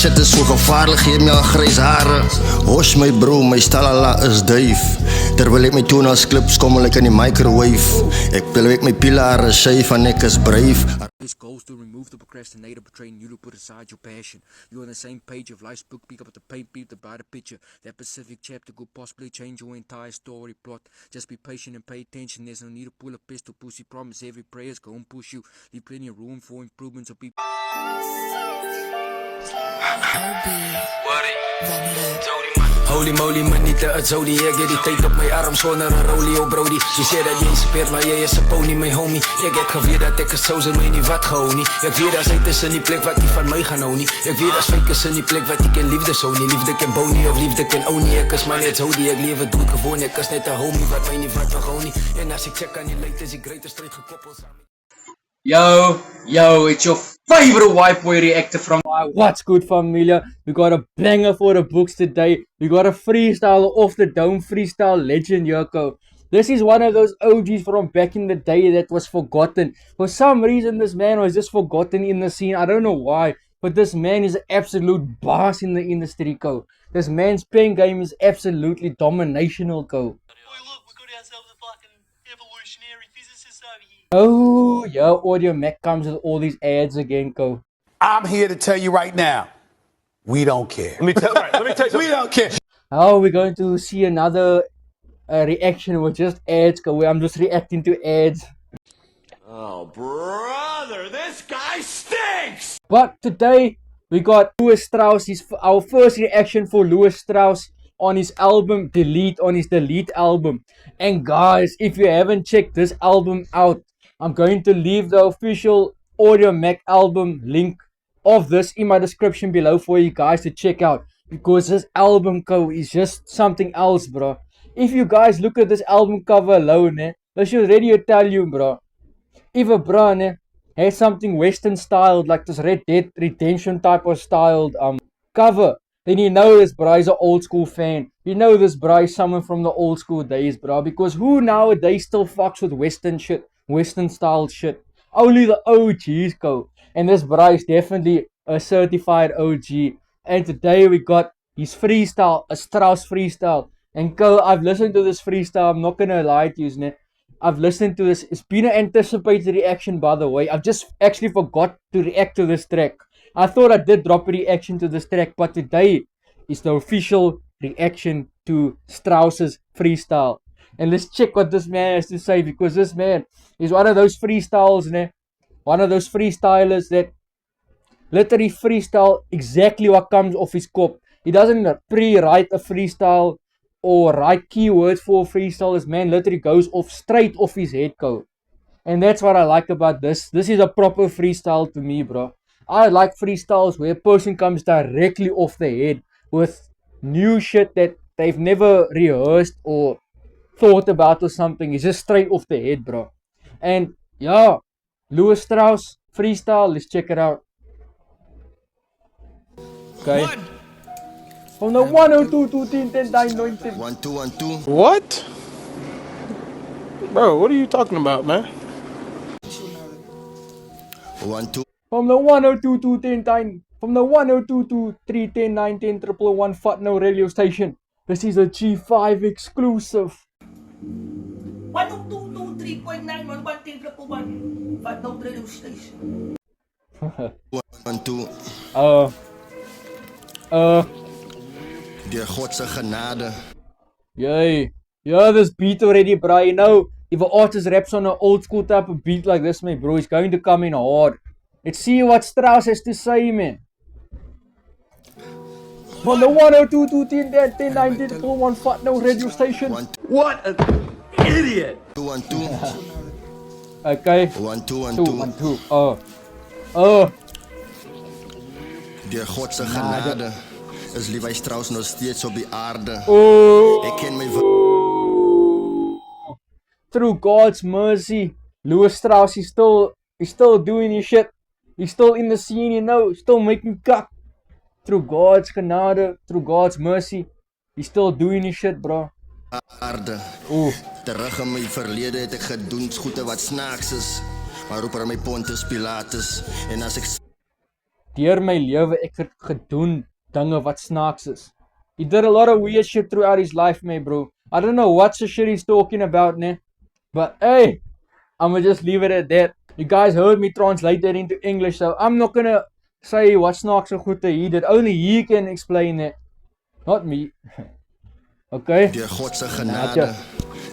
shit is so gevaarlijk, geef me al grijs haren. Hosh my bro, my stalala is duif. Terwijl ik my toen als clips kom, like in die microwave. Ik wil ek my pilaren, shave en ek is brave. This goes to remove the procrastinator, betraying you to put aside your passion. You're on the same page of life's book, pick up the paint, beat the brighter picture. That specific chapter could possibly change your entire story plot. Just be patient and pay attention. There's no need to pull a pistol, pussy. Promise every prayer's gonna push you. Leave plenty of room for improvements of people. Holy moly, man, niet uit Zodiac. Jij die tijd op mijn arm zonder een rollie, oh brody. Je zei dat je inspireert, maar jij is een pony, mijn homie. Ik heb geweer dat ik het zo zou mij niet wat gewoon niet. Ik weet dat zij tussen die plek wat die van mij gaan houden. Ik weet dat fake is in die plek wat ik in liefde zo niet. Liefde ken Bonnie of liefde ken Oni. Ik is maar net Zodiac, leven doe ik gewoon. Ik is net een homie, wat mij niet wat gewoon niet. En als ik check aan je leed, is ik greater strijd gekoppeld samen. Yo, it's your favorite white boy reactor from What's good, familia? We got a banger for the books today. We got a freestyle off the dome freestyle legend, Yoko. This is one of those OGs from back in the day that was forgotten. For some reason, this man was just forgotten in the scene. I don't know why, but this man is an absolute boss in the industry, co. This man's pen game is absolutely dominational, co. Boy, look, we got ourselves a fucking evolutionary physicist over here. Oh, yeah, Audio Mac comes with all these ads again, co. I'm here to tell you right now, we don't care. Let me tell you We don't care. Oh, we're going to see another reaction with just ads, co. Where I'm just reacting to ads. Oh, brother, this guy stinks! But today we got Louis Strauss. Our first reaction for Louis Strauss on his album Delete, on his Delete album. And guys, if you haven't checked this album out, I'm going to leave the official Audio Mac album link of this in my description below for you guys to check out, because this album cover is just something else, bro. If you guys look at this album cover alone, that should already tell you, bro. If a bro has something western styled, like this Red Dead Redemption type of styled cover, then you know this bro is an old school fan. You know this bro is someone from the old school days, bro. Because who nowadays still fucks with western shit, western styled shit? Only the OGs go. And this bro is definitely a certified OG. And today we got his freestyle, a Strauss freestyle. And go, I've listened to this freestyle. I'm not gonna lie to you, I've listened to this. It's been an anticipated reaction, by the way. I've just actually forgot to react to this track. I thought I did drop a reaction to this track, but today is the official reaction to Strauss's freestyle. And let's check what this man has to say, because this man is one of those freestyles, one of those freestylers that literally freestyle exactly what comes off his cop. He doesn't pre-write a freestyle or write keywords for a freestyle. This man literally goes off straight off his head code. And that's what I like about this. This is a proper freestyle to me, bro. I like freestyles where a person comes directly off the head with new shit that they've never rehearsed or thought about or something. It's just straight off the head, bro. And yeah, Louis Strauss freestyle, let's check it out. Okay. From the 102 to 10, 10, 9, 9, 10. 1, 2, 1, 2. What? Bro, what are you talking about, man? 1, 2. From the 102 to 10, 10. From the 102 to 310, 910, 111 Fat No radio station. This is a G5 exclusive. 102.9 Fat No radio station. 1, 2. Deur God se genade. Yay. Yeah, this beat already, bro. You know, if an artist raps on an old school type of beat like this, man, bro, he's going to come in hard. Let's see what Strauss has to say, man. From the 102 to 10, 10, 9, 10, 1 Fat No radio station. What an idiot! 2, 1, 2. Okay. 1, 2, 1, 2, 2. 1, 2. Deur God se genade is Levi Strauss nog steeds op die aarde. Ek ken my through God's mercy, Louis Strauss is still doing his shit. He's still in the scene, you know, still making kak. Through God's genade, through God's mercy, he's still doing his shit, bro. aarde. Terug in my verlede het ek gedoen goede wat snaaks is. Maar roep er my Pontius Pilatus en as ek deur my lewe ek het gedoen dinge wat snaaks is. He did a lot of weird shit throughout his life, man, bro. I don't know what the shit he's talking about, ne? But hey, I'ma just leave it at that. You guys heard me translate that into English, so I'm not gonna say what snaaks so goed he did. Only he can explain it, not me. Okay? Deur God se genade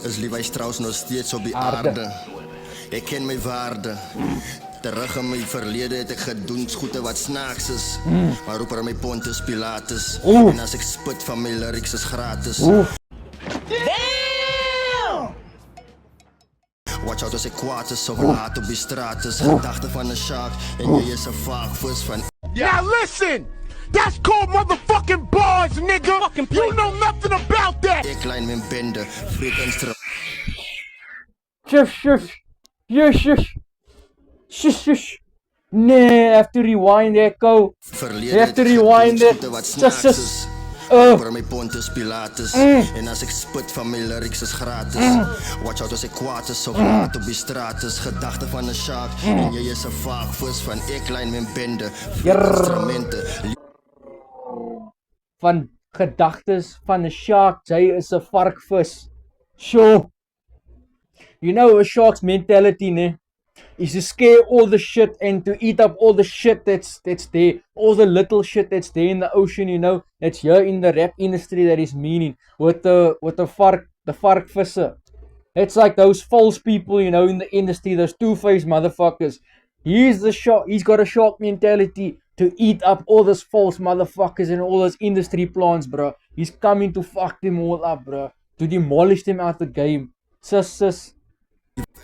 is Levi Strauss nog steeds op die aarde. Ek ken my waarde. Terug in my verlede het ek gedoen goede wat snaaks is. Maar roep er my Pontius Pilatus. En as ek spit van my lyrics is gratis. Watch out as ek kwaad is of laat op die straat is. Gedagte van 'n shark en jy is 'n vaagvis van. Now listen! That's called motherfucking bars, nigga! You know nothing about that! Ek lyn mijn bende, vreet instru. Shush. Nee, I have to rewind that, go. Verlede You have to het ek rewind gedoen it. goede wat snaaks is. Voor my Pontius Pilatus. En as ek spit van my lyrics is gratis. Watch out as ek kwaad is of laat op die straat is. Gedagte van 'n shark en jy is 'n vaagvis van ek lyn mijn bende, vreet instrumente. Van gedagtes van 'n shark, jy is 'n varkvis. Sure. You know a shark's mentality, ne? Is to scare all the shit and to eat up all the shit that's there. All the little shit that's there in the ocean, you know. That's here in the rap industry that is meaning. With the varkvisse. It's like those false people, you know, in the industry, those two-faced motherfuckers. He's the shark, he's got a shark mentality to eat up all those false motherfuckers and all those industry plants, bro. He's coming to fuck them all up, bro. To demolish them out the game. Sis.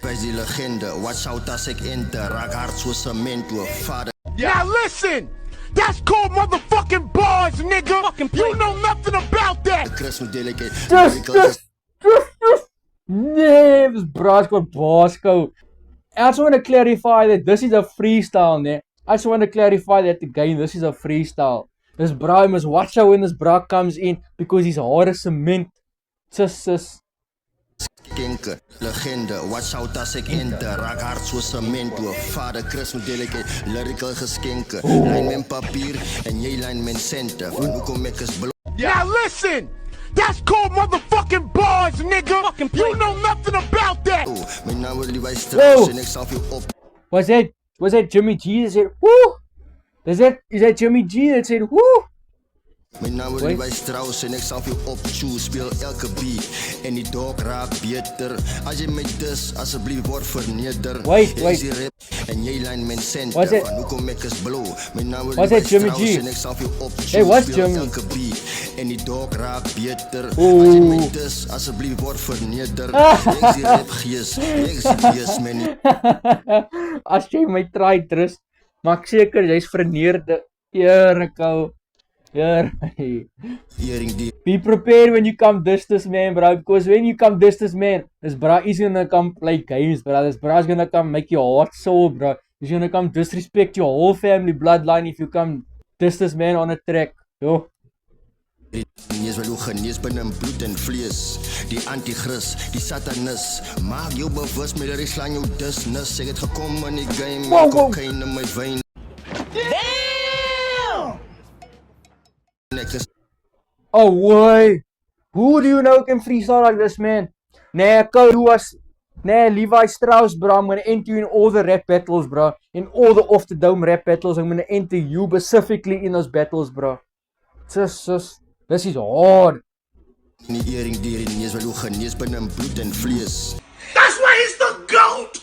Wys die legende, watch out as ek enter. Raak hard soos cement toe, vader. Now listen! That's called motherfucking bars, nigga! You know nothing about that! Chris moet delikate. Just. Nee, this bra's got Bosco. I just want to clarify that this is a freestyle, ne? I just want to clarify that again, this is a freestyle. This bra, you must watch out when this bra comes in because he's hard as cement. Sis. Skenke, legende, watch out as ek enter. Raak hard soos cement toe, vader Chris moet delikate. Lyrical geskenke, lyn mijn papier en jy lyn mijn sente. Van hoekom ek is blo. Now listen! That's called motherfucking bars, nigga! You know nothing about that! My naam is Levi Strauss en ek sal vir jou op. Was that Jimmy G that said, woo? Is that Jimmy G that said, woo? My naam is Levi Strauss en ek sal vir jou opchoose. Speel elke beat en die dog raak beter. As jy my dis, asseblief word verneder. Wait. Ek is die rap en jy lyn mijn sente. Was it- Van hoekom ek is blow. My naam is Was Levi it Jimmy Strauss G? en ek sal vir jou opchoose. Hey, what's Speel Jimmy? elke beat en die dog raak beter. Ooh. As jy my dis, asseblief word verneder. Ek is die rap gees, ek is die bees, man. As jy my try trust, maak seker jy's verneerde. Eerekou. Eering die Be prepared when you come this man, bro. Because when you come this man, this bro is gonna come play games, bro. This bro is gonna come make your heart sore, bro. He's gonna come disrespect your whole family bloodline if you come this man on a track. Yo. Jy is wel hoe genees binne in bloed en vlees. Die antichrist, die satanis. Maak jou bewus met die slang jou disnis. Ek het gekom in die game, Wow. kokain in my wyn. Ek is Oh, boy. Who do you know can freestyle like this, man? Levi Strauss, bro. I'm gonna enter you in all the rap battles, bro. In all the off the dome rap battles. I'm gonna enter you specifically in those battles, bro. Sis. This is hard. nie eering dier en jy is wel hoe genees binne in bloed en vlees. That's why he's the GOAT!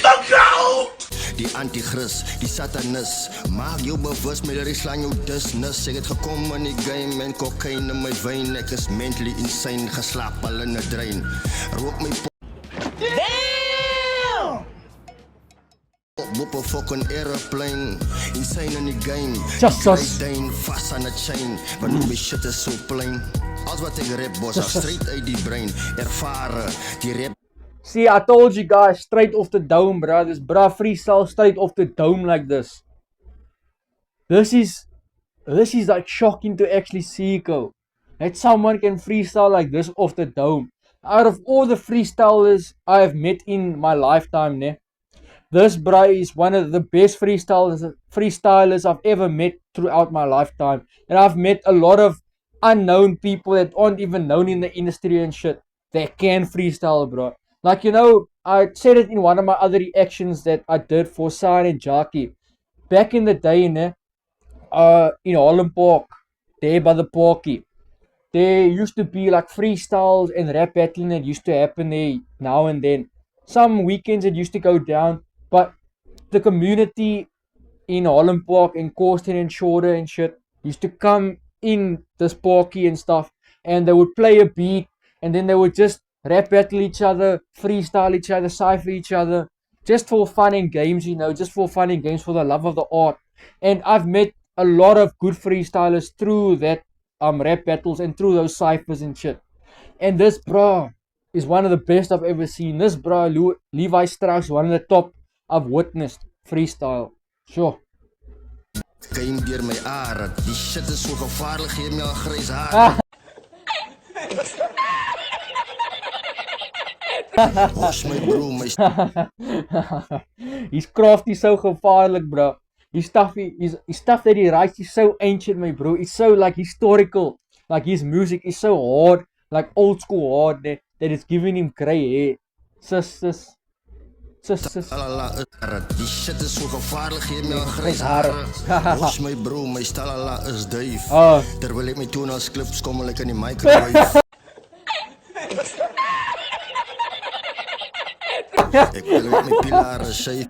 The GOAT! Die antichrist, die satanis. Maak jou bewus met die slang jou disnis. Ek het gekom in die game en kokain in my wyn. Ek is mentally insane, geslaap al in 'n drein. Rook my Whoop a fucking aeroplane. Insane in the game. Just Dane vast aan 'n chain. Want my shit is so plain. Als wat ek rap boss, straight uit die brain. Ervare, die rap. See, I told you guys, straight off the dome, bro. This bro freestyle straight off the dome like this. This is like shocking to actually see, Ko. That someone can freestyle like this off the dome. Out of all the freestylers I have met in my lifetime, ne? This bruh is one of the best freestylers I've ever met throughout my lifetime. And I've met a lot of unknown people that aren't even known in the industry and shit that can freestyle, bro. Like, you know, I said it in one of my other reactions that I did for Sign and Jackie. Back in the day, in Holland Park, there by the parky, there used to be like freestyles and rap battling that used to happen there now and then. Some weekends it used to go down, but the community in Holland Park and Corsten and Shorter and shit used to come in this parky and stuff, and they would play a beat, and then they would just rap battle each other, freestyle each other, cypher each other, just for fun and games, you know, just for fun and games, for the love of the art. And I've met a lot of good freestylers through that rap battles and through those ciphers and shit. And this bro is one of the best I've ever seen. This bro, Levi Strauss, one of the top I've witnessed freestyle. Sure. Game deur my are. Die shit is so gevaarlik, gee my al grys haar. Wash my bro, my His craft is so gevaarlik, bro. His stuff that he writes is so ancient, my bro. It's so like historical. Like his music is so hard, like old school hard, that it's giving him grey hair. Sis. Stalala, die shit is so gevaarlik, gee my al grys hare. Wash my bro, my stalala is duif. Terwyl ek my toenails klip, skommel ek in die microwave. Ek wil met my pilare sy.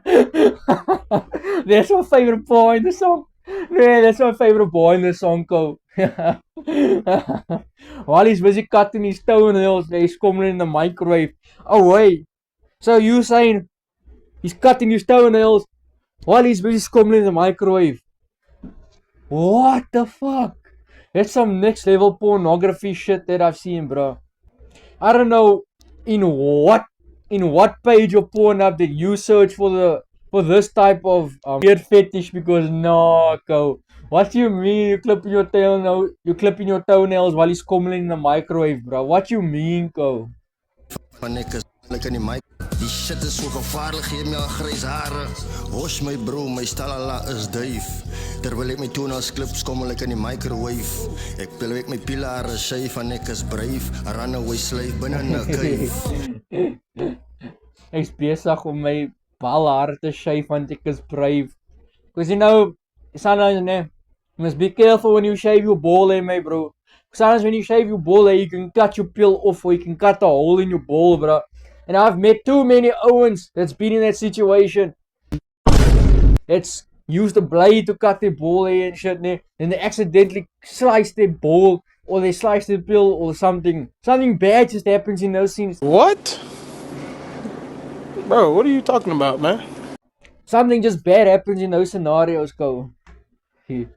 That's my favorite boy in the song. Man, that's my favorite boy in the song, Ko. While he's busy cutting his toenails, he's coming in the microwave. Oh, wait. So you saying he's cutting his toenails while he's busy coming in the microwave? What the fuck? That's some next level pornography shit that I've seen, bro. I don't know in what page of Pornhub did you search for this type of weird fetish, because no, Ko. What you mean you clipping your toenails while he's coming in the microwave, bro? What you mean, Ko? Van ek is like in die mic. Die shit is so gevaarlik, gee my al grys hare. Wash my bro, my stalala is duif. Terwyl ek my toenails klip, skommel ek in die microwave. Ek wil ek my pilare sy, van ek is brave. A runaway slave binne in 'n cave. Ek's besig om my balhare te shave want ek is brave. Because you know, sometimes you must be careful when you shave your ball hair, my bro. Sometimes when you shave your ball hair, you can cut your peel off, or you can cut a hole in your ball, bro. And I've met too many Owens that's been in that situation. It's used a blade to cut their ball hair and shit, and they accidentally slice their ball, or they slice their peel, or something. Something bad just happens in those scenes. What? Bro, what are you talking about, man? Something just bad happens in those scenarios, Ko. If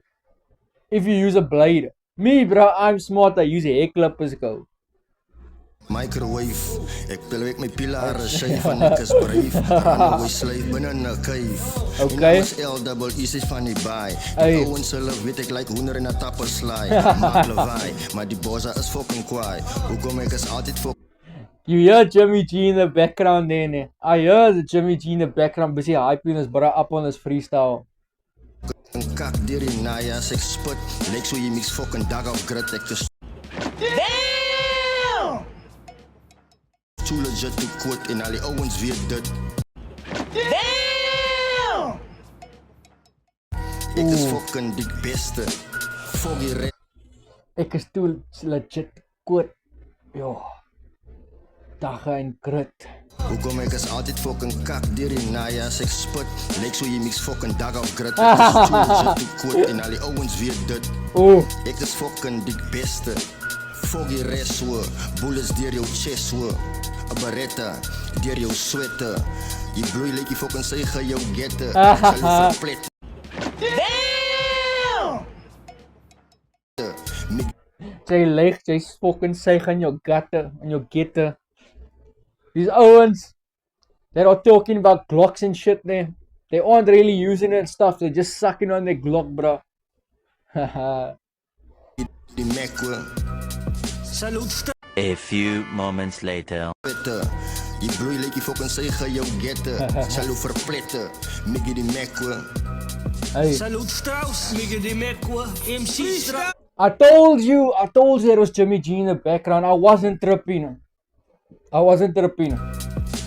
you use a blade. Me, bro, I'm smart. I use hair clippers, Ko. Microwave. Ek wil ek my pilare sy, van ek is brave. Runaway slave binne in 'n cave. Okay. Ons LEE van die baai. Die ouens hulle weet ek like hoender in 'n tapper slaai. Maak lawaai, maar die bossa is fucking kwaai. Hoekom ek is altyd You hear Jimmy G in the background there, ne? I hear the Jimmy G in the background busy hyping his brother up on his freestyle. kak deur die najas, ek spit. Lyk so jy mix fucking dag of grit, ek is damn! Too legit to quote en al die ouens weet dit. Damn! Ek is fucking die beste. Foggy red. Ek is too legit quote. Yo. Dagga en grit. Hoekom ek is altyd fucking kak deur die najas, ek spit. Lyk so jy mix fucking dag of grit, ek is too legit to quote en al die ouens weet dit. Ek is fucking die beste. Foggy red so, bullets deur jou chest so. 'n Beretta deur jou sweater. Jy bloei lyk jy fucking sy gaan jou gette. Sal jou verplet. Damn! Jy leg, jy fucking sy gaan jou gatte en jou gette. These Owens that are talking about Glocks and shit, man. They aren't really using it and stuff. They're just sucking on their Glock, bro. Die Macwa. Salute. A few moments later. Die bloei lyk die fucking sy ga jou gette. Sal jou verplette. Miggy die mekwe. Hey. Salute Strauss, Miggy die Mekwa, MC Strauss. I told you there was Jimmy G in the background. I wasn't tripping.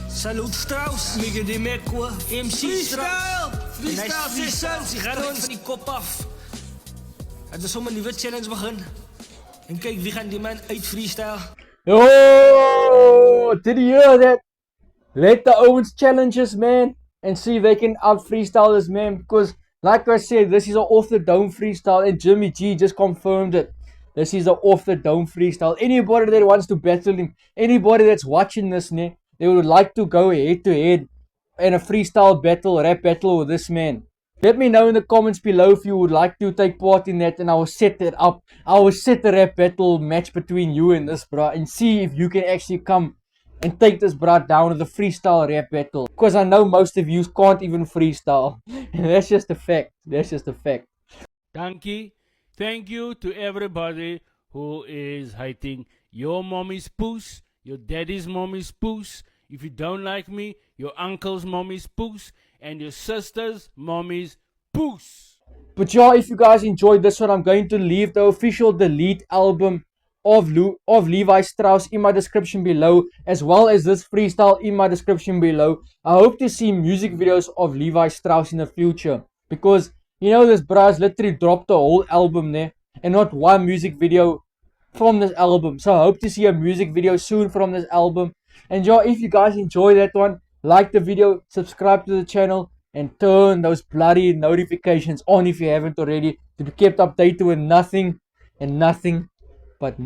Salute Strauss, Miggy die Mekwa, MC Strauss. Freestyle, sigaret van die kop af. Het is sommer 'n nuwe challenge begin. En kyk wie gaan die man uit freestyle. Oh, did you hear that? Let the Owens challenges, man, and see if they can out freestyle this man. Because, like I said, this is an off the dome freestyle, and Jimmy G just confirmed it. This is an off the dome freestyle. Anybody that wants to battle him, anybody that's watching this, man, they would like to go head to head in a freestyle battle, rap battle with this man. Let me know in the comments below if you would like to take part in that, and I will set it up. I will set the rap battle match between you and this bro, and see if you can actually come and take this bro down with a freestyle rap battle. Because I know most of you can't even freestyle. And that's just a fact. That's just a fact. Dankie. Thank you to everybody who is hating your mommy's poos, your daddy's mommy's poos. If you don't like me, your uncle's mommy's poos, and your sister's mommy's poos. But yeah, if you guys enjoyed this one, I'm going to leave the official Delete album of Levi Strauss in my description below, as well as this freestyle in my description below. I hope to see music videos of Levi Strauss in the future, because you know this bruh's literally dropped the whole album there, and not one music video from this album. So I hope to see a music video soon from this album. And yeah, if you guys enjoy that one, like the video, subscribe to the channel, and turn those bloody notifications on if you haven't already, to be kept updated with nothing but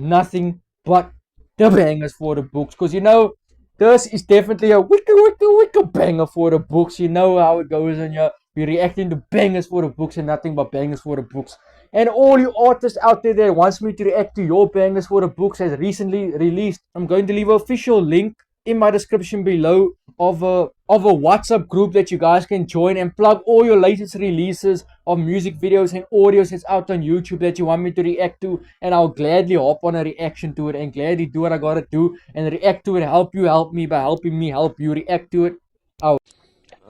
the bangers for the books. Because you know, this is definitely a wicka banger for the books. You know how it goes, and we're reacting to bangers for the books and nothing but bangers for the books. And all you artists out there that wants me to react to your bangers for the books has recently released. I'm going to leave an official link in my description below of a WhatsApp group that you guys can join and plug all your latest releases of music videos and audios that's out on YouTube that you want me to react to, and I'll gladly hop on a reaction to it and gladly do what I gotta do and react to it. Help you help me by helping me help you react to it.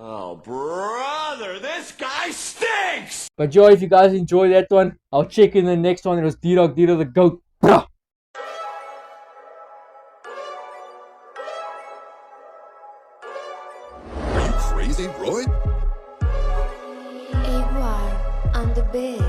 Oh, brother, this guy stinks! But yo, if you guys enjoy that one, I'll check in the next one. It was D-Dog the GOAT. Bruh. Are you crazy, Roy? Igor on the bed.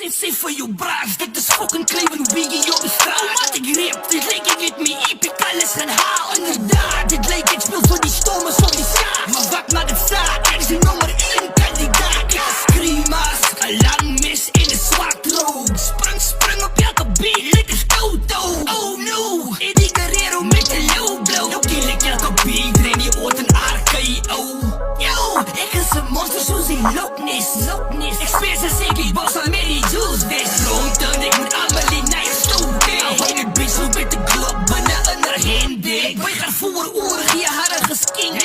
Say for you braaf, dit is fucking kleven hoe wie je op de straat. Wat ik rip, dit leek ik het me epic alles gaan halen. Inderdaad, dit leek ik speel voor die stommers op die straat. Maar wat maakt het staat, er is een nummer 1 kandidaat. Ja, screamers, een lang mis in de zwart rook. Spring op elke beat, dit is auto. Oh no, Eddie Guerrero met de low blow. Nou kill ik elke beat, ren je ooit een RKO. Yo, ik is een monster zoals die Loch Ness. Ik speer ze zeker, ik was al met die juice des. Rondom, ik moet allemaal in naar je stoten. Al hang het bitch zo met de klop, bijna een hand. Ik weig haar voor oren, je haar geskinkt.